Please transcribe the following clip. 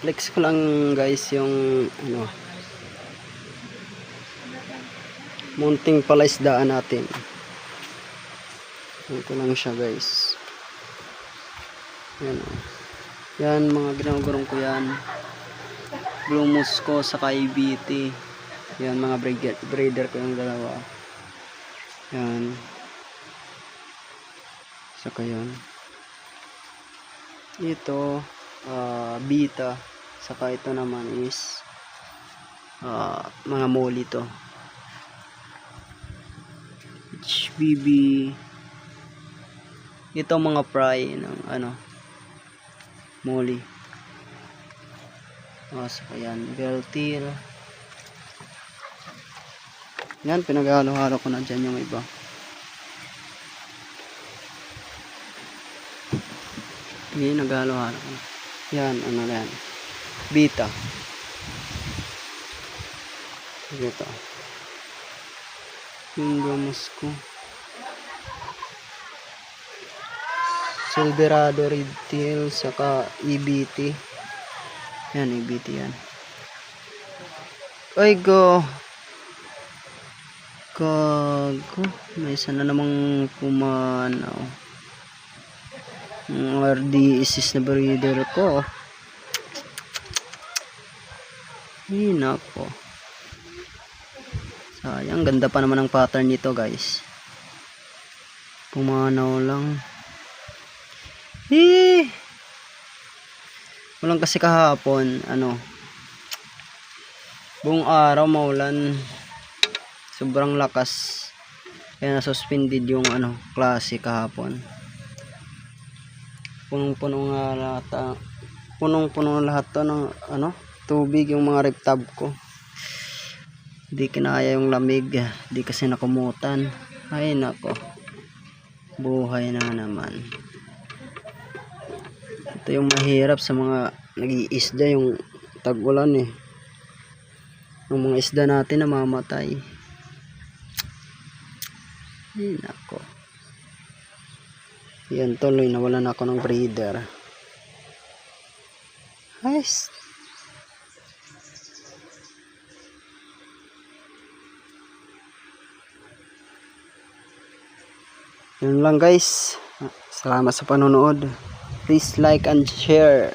Flex ko lang guys yung ano, munting palaisdaan natin. Ito lang siya guys. Yan, yan mga ginagurong ko yan. Blue Musco sa IBT. Yan mga breeder ko yung dalawa. Yan. Saka yun. Ito beta. Saka ito naman is mga molly to. HBB. Ito mga fry ng ano, molly. Saka yan, beltil. Yan, pinaghalo-halo ko na dyan yung iba. Yan, naghalo-halo ko na. Yan, ano yan, beta. Ito yung gamos ko. Silverado red tail saka EBT. Yan, EBT yan. Ay go. Gago, may isa na namang pumanaw. Ang RD-isis na breeder ko. Ay nako. Sayang, ganda pa naman ang pattern nito guys. Pumanaw lang. Walang kasi kahapon, ano, buong araw maulan. Sobrang lakas. Kaya nasuspended yung ano, klase kahapon. Punong-puno nga lahat. Punong-puno lahat to ng ano, tubig yung mga rib tab ko. Hindi kinaya yung lamig. Hindi kasi nakumutan. Ay nako. Buhay na naman. Ito yung mahirap sa mga nag-iisda, yung tag-ulan eh. Yung mga isda natin namamatay. Ay nako. Yan, tuloy nawalan ako ng breeder. Nice. Yun lang guys. Salamat sa panonood. Please like and share.